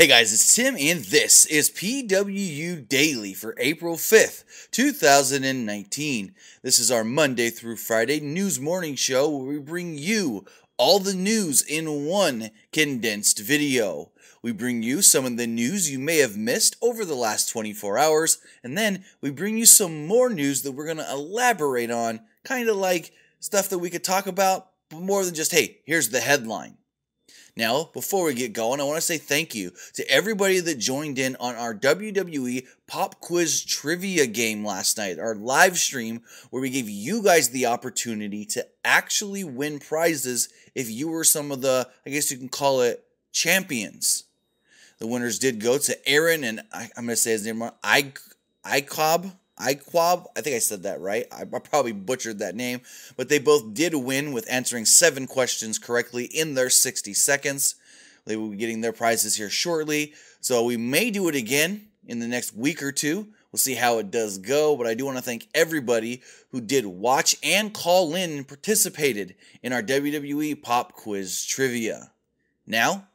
Hey guys, it's Tim and this is PWU Daily for April 5th, 2019. This is our Monday through Friday news morning show where we bring you all the news in one condensed video. We bring you some of the news you may have missed over the last 24 hours, and then we bring you some more news that we're going to elaborate on, kind of like stuff that we could talk about, but more than just, hey, here's the headline. Now, before we get going, I want to say thank you to everybody that joined in on our WWE Pop Quiz Trivia game last night, our live stream where we gave you guys the opportunity to actually win prizes if you were some of the, I guess you can call it, champions. The winners did go to Aaron and I'm going to say his name wrong, Iquab. I think I said that right. I probably butchered that name. But they both did win with answering 7 questions correctly in their 60 seconds. They will be getting their prizes here shortly. So we may do it again in the next week or two. We'll see how it does go. But I do want to thank everybody who did watch and call in and participated in our WWE Pop Quiz Trivia. Now,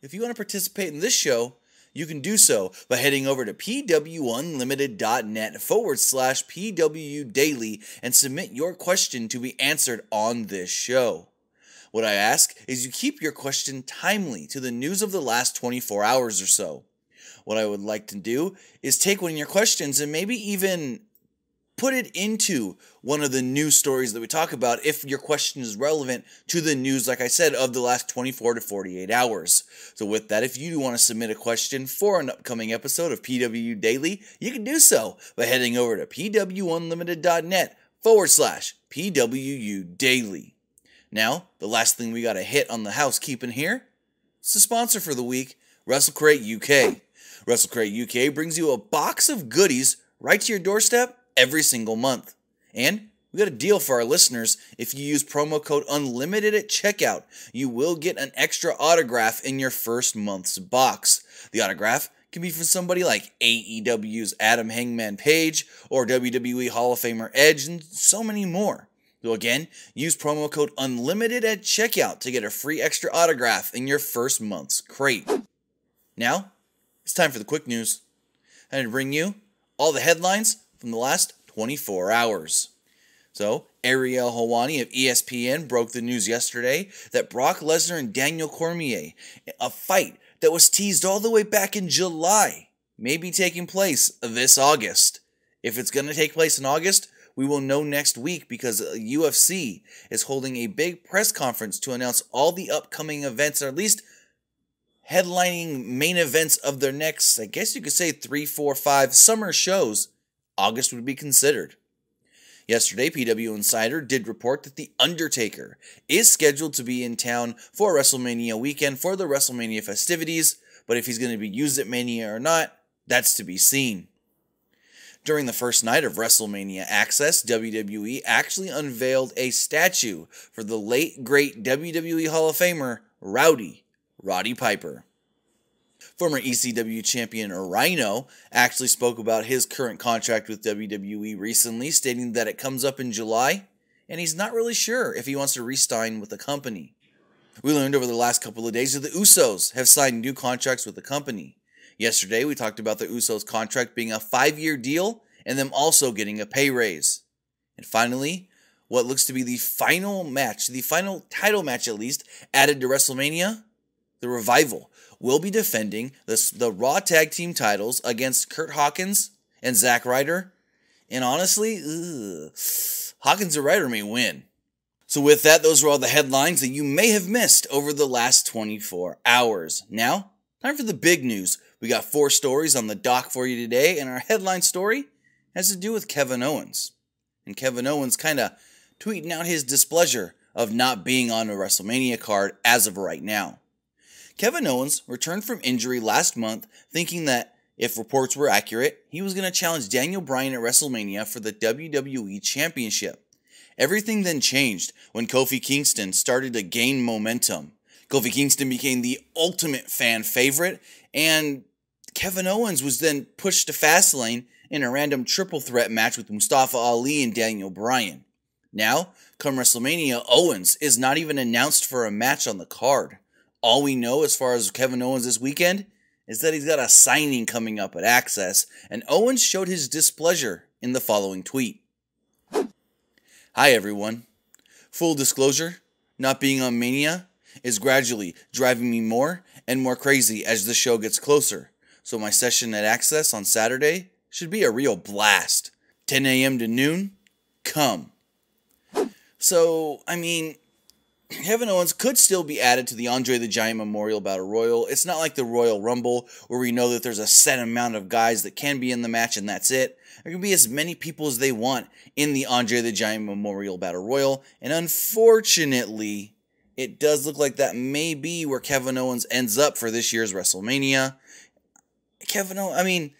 if you want to participate in this show, you can do so by heading over to PWUunlimited.net/PWUDaily and submit your question to be answered on this show. What I ask is you keep your question timely to the news of the last 24 hours or so. What I would like to do is take one of your questions and maybe even put it into one of the news stories that we talk about if your question is relevant to the news, like I said, of the last 24 to 48 hours. So with that, if you do want to submit a question for an upcoming episode of PWU Daily, you can do so by heading over to PWUunlimited.net/PWUDaily. Now, the last thing we got to hit on the housekeeping here is the sponsor for the week, WrestleCrate UK. WrestleCrate UK brings you a box of goodies right to your doorstep every single month. And we got a deal for our listeners. If you use promo code UNLIMITED at checkout, you will get an extra autograph in your first month's box. The autograph can be from somebody like AEW's Adam Hangman Page or WWE Hall of Famer Edge and so many more. So again, use promo code UNLIMITED at checkout to get a free extra autograph in your first month's crate. Now, it's time for the quick news. I'm going to bring you all the headlines from the last 24 hours. So, Ariel Helwani of ESPN broke the news yesterday that Brock Lesnar and Daniel Cormier, a fight that was teased all the way back in July, may be taking place this August. If it's going to take place in August, we will know next week because UFC is holding a big press conference to announce all the upcoming events, or at least headlining main events of their next, I guess you could say 3, 4, 5 summer shows. August would be considered. Yesterday, PW Insider did report that The Undertaker is scheduled to be in town for WrestleMania weekend for the WrestleMania festivities, but if he's going to be used at Mania or not, that's to be seen. During the first night of WrestleMania Access, WWE actually unveiled a statue for the late, great WWE Hall of Famer, Roddy Piper. Former ECW champion Rhino actually spoke about his current contract with WWE recently, stating that it comes up in July, and he's not really sure if he wants to re-sign with the company. We learned over the last couple of days that the Usos have signed new contracts with the company. Yesterday, we talked about the Usos' contract being a 5-year deal, and them also getting a pay raise. And finally, what looks to be the final match, the final title match at least, added to WrestleMania, the Revival will be defending the Raw Tag Team titles against Kurt Hawkins and Zack Ryder. And honestly, Hawkins and Ryder may win. So with that, those were all the headlines that you may have missed over the last 24 hours. Now, time for the big news. We got 4 stories on the dock for you today, and our headline story has to do with Kevin Owens. And Kevin Owens kind of tweeting out his displeasure of not being on a WrestleMania card as of right now. Kevin Owens returned from injury last month, thinking that, if reports were accurate, he was going to challenge Daniel Bryan at WrestleMania for the WWE Championship. Everything then changed when Kofi Kingston started to gain momentum. Kofi Kingston became the ultimate fan favorite, and Kevin Owens was then pushed to Fastlane in a random triple threat match with Mustafa Ali and Daniel Bryan. Now, come WrestleMania, Owens is not even announced for a match on the card. All we know as far as Kevin Owens this weekend is that he's got a signing coming up at Access, and Owens showed his displeasure in the following tweet. Hi everyone. Full disclosure, not being on Mania is gradually driving me more and more crazy as the show gets closer, so my session at Access on Saturday should be a real blast. 10 a.m. to noon, come. So, I mean, Kevin Owens could still be added to the Andre the Giant Memorial Battle Royal. It's not like the Royal Rumble where we know that there's a set amount of guys that can be in the match and that's it. There can be as many people as they want in the Andre the Giant Memorial Battle Royal, and unfortunately, it does look like that may be where Kevin Owens ends up for this year's WrestleMania. Kevin Owens, I mean,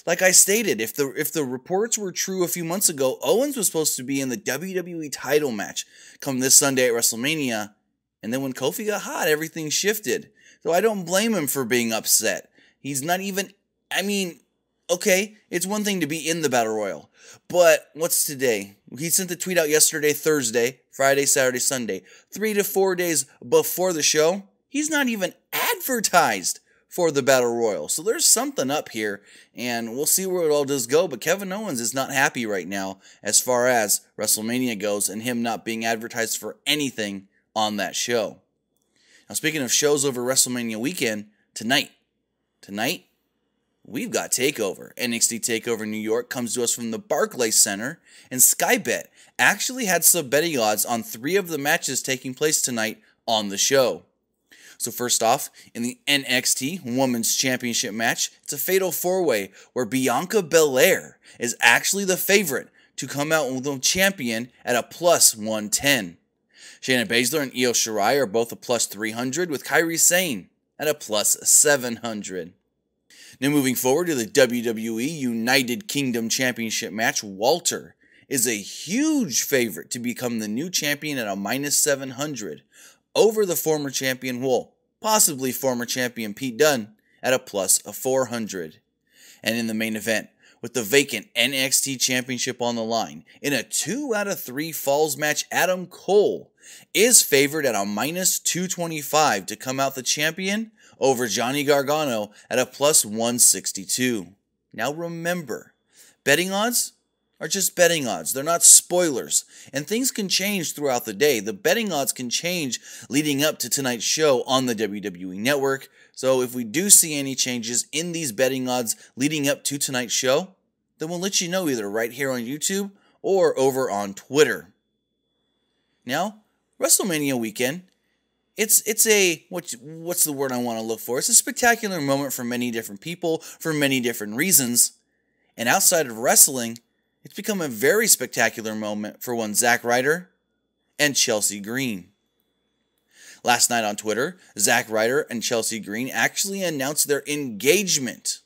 like I stated, if the reports were true a few months ago, Owens was supposed to be in the WWE title match come this Sunday at WrestleMania, and then when Kofi got hot, everything shifted. So I don't blame him for being upset. He's not even, I mean, okay, it's one thing to be in the Battle Royal, but what's today? He sent the tweet out yesterday, Thursday, Friday, Saturday, Sunday, 3 to 4 days before the show. He's not even advertised for the Battle Royal. So there's something up here, and we'll see where it all does go. But Kevin Owens is not happy right now as far as WrestleMania goes and him not being advertised for anything on that show. Now, speaking of shows over WrestleMania weekend, tonight, we've got Takeover. NXT Takeover New York comes to us from the Barclays Center, and Skybet actually had sub-betting odds on 3 of the matches taking place tonight on the show. So first off, in the NXT Women's Championship match, it's a fatal 4-way where Bianca Belair is actually the favorite to come out with the champion at a plus 110. Shayna Baszler and Io Shirai are both a plus 300, with Kairi Sane at a plus 700. Now moving forward to the WWE United Kingdom Championship match, Walter is a huge favorite to become the new champion at a minus 700 over the former champion, well, possibly former champion Pete Dunne at a plus 400. And in the main event, with the vacant NXT Championship on the line, in a 2 out of 3 falls match, Adam Cole is favored at a minus 225 to come out the champion over Johnny Gargano at a plus 162. Now remember, betting odds are just betting odds. They're not spoilers. And things can change throughout the day. The betting odds can change leading up to tonight's show on the WWE Network. So if we do see any changes in these betting odds leading up to tonight's show, then we'll let you know either right here on YouTube or over on Twitter. Now, WrestleMania weekend, it's a, what's the word I want to look for? It's a spectacular moment for many different people, for many different reasons. And outside of wrestling, it's become a very spectacular moment for one Zack Ryder and Chelsea Green. Last night on Twitter, Zack Ryder and Chelsea Green actually announced their engagement.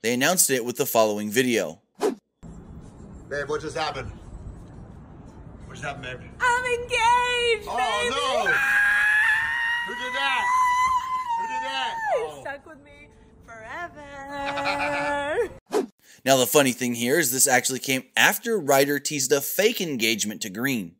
They announced it with the following video. Babe, what just happened? What just happened, babe? I'm engaged, Oh, baby! no! Who did that? Who did that? You're Oh. stuck with me forever. Now the funny thing here is this actually came after Ryder teased a fake engagement to Green.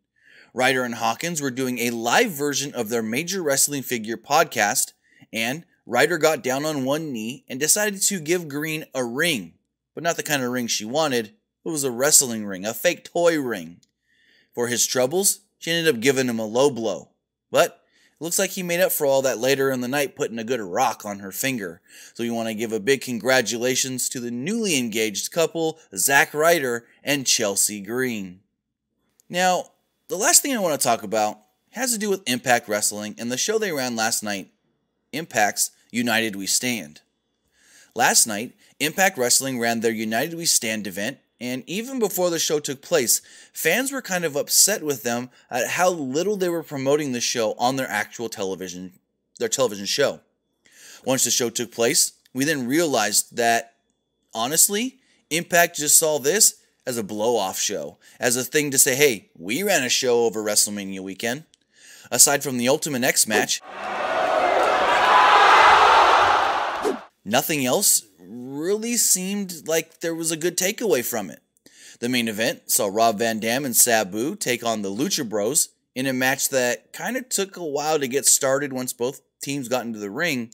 Ryder and Hawkins were doing a live version of their Major Wrestling Figure podcast, and Ryder got down on one knee and decided to give Green a ring, but not the kind of ring she wanted. It was a wrestling ring, a fake toy ring. For his troubles, she ended up giving him a low blow, but it looks like he made up for all that later in the night, putting a good rock on her finger. So we want to give a big congratulations to the newly engaged couple, Zack Ryder and Chelsea Green. Now, the last thing I want to talk about has to do with Impact Wrestling and the show they ran last night, Impact's United We Stand. Last night, Impact Wrestling ran their United We Stand event, and even before the show took place, fans were kind of upset with them at how little they were promoting the show on their actual television show. Once the show took place, we then realized that, honestly, Impact just saw this as a blow-off show, as a thing to say, hey, we ran a show over WrestleMania weekend. Aside from the Ultimate X match, nothing else really seemed like there was a good takeaway from it. The main event saw Rob Van Dam and Sabu take on the Lucha Bros in a match that kind of took a while to get started once both teams got into the ring.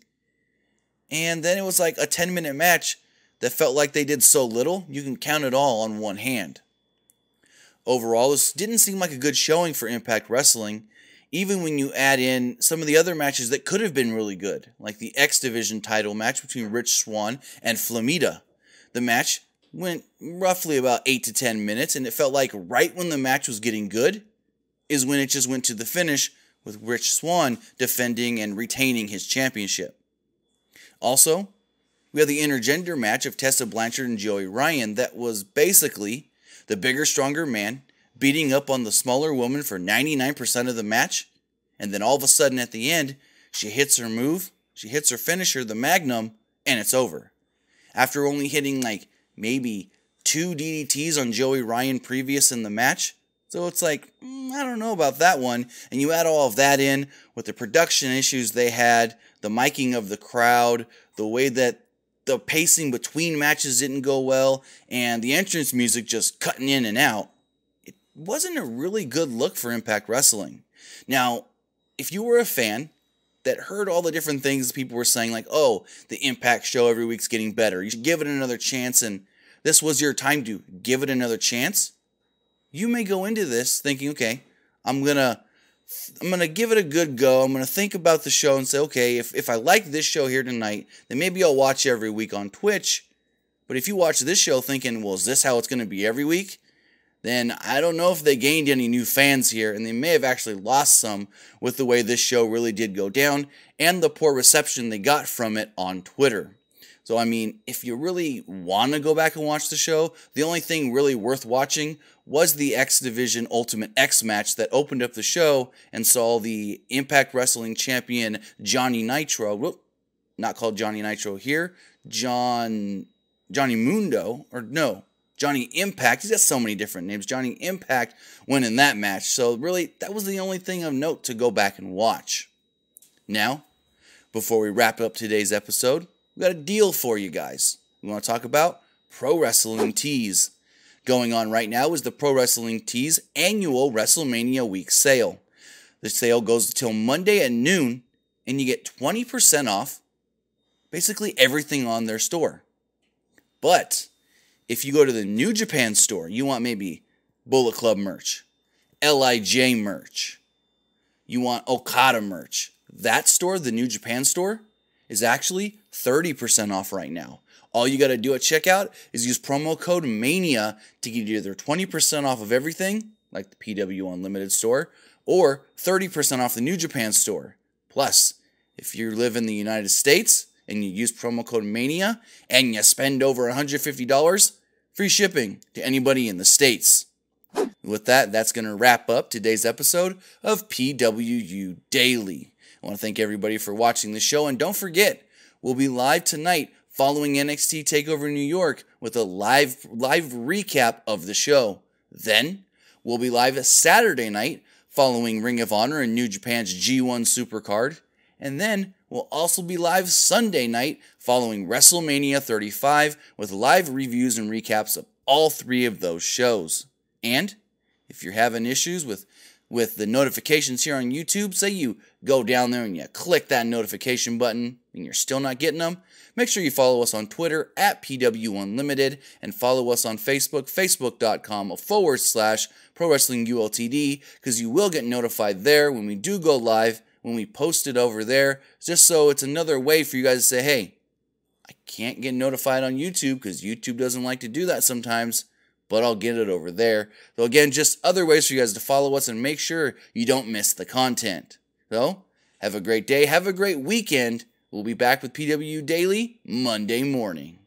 And then it was like a 10-minute match that felt like they did so little, you can count it all on one hand. Overall, this didn't seem like a good showing for Impact Wrestling, even when you add in some of the other matches that could have been really good, like the X Division title match between Rich Swann and Flamita. The match went roughly about 8 to 10 minutes, and it felt like right when the match was getting good is when it just went to the finish with Rich Swann defending and retaining his championship. Also, we had the intergender match of Tessa Blanchard and Joey Ryan that was basically the bigger, stronger man beating up on the smaller woman for 99% of the match, and then all of a sudden at the end, she hits her move, she hits her finisher, the Magnum, and it's over. After only hitting like maybe 2 DDTs on Joey Ryan previous in the match, so it's like, I don't know about that one, and you add all of that in with the production issues they had, the miking of the crowd, the way that the pacing between matches didn't go well, and the entrance music just cutting in and out, it wasn't a really good look for Impact Wrestling. Now, if you were a fan that heard all the different things people were saying, like, oh, the Impact show every week's getting better, you should give it another chance, and this was your time to give it another chance, you may go into this thinking, okay, I'm gonna give it a good go. I'm gonna think about the show and say, okay, if I like this show here tonight, then maybe I'll watch every week on Twitch. But if you watch this show thinking, well, is this how it's gonna be every week? Then I don't know if they gained any new fans here, and they may have actually lost some with the way this show really did go down and the poor reception they got from it on Twitter. So, I mean, if you really want to go back and watch the show, the only thing really worth watching was the X Division Ultimate X match that opened up the show and saw the Impact Wrestling champion Johnny Nitro, not called Johnny Nitro here, Johnny Mundo, or no, Johnny Impact, he's got so many different names, Johnny Impact winning that match. So really, that was the only thing of note to go back and watch. Now, before we wrap up today's episode, we got a deal for you guys. We want to talk about Pro Wrestling Tees. Going on right now is the Pro Wrestling Tees annual WrestleMania week sale. The sale goes until Monday at noon, and you get 20% off basically everything on their store. But if you go to the New Japan store, you want maybe Bullet Club merch, LIJ merch, you want Okada merch, that store, the New Japan store, is actually 30% off right now. All you got to do at checkout is use promo code MANIA to get either 20% off of everything, like the PW Unlimited store, or 30% off the New Japan store. Plus, if you live in the United States and you use promo code MANIA and you spend over $150, free shipping to anybody in the States. With that, that's going to wrap up today's episode of PWU Daily. I want to thank everybody for watching the show, and don't forget, we'll be live tonight following NXT TakeOver New York with a live recap of the show. Then, we'll be live Saturday night following Ring of Honor and New Japan's G1 Supercard. And then, we'll also be live Sunday night following WrestleMania 35 with live reviews and recaps of all 3 of those shows. And, if you're having issues with the notifications here on YouTube, say you go down there and you click that notification button and you're still not getting them, make sure you follow us on Twitter at PW Unlimited and follow us on Facebook, facebook.com/Pro Wrestling ULTD, because you will get notified there when we do go live, when we post it over there, just so it's another way for you guys to say, hey, I can't get notified on YouTube because YouTube doesn't like to do that sometimes, but I'll get it over there. So again, just other ways for you guys to follow us and make sure you don't miss the content. So, have a great day, have a great weekend. We'll be back with PWU Daily Monday morning.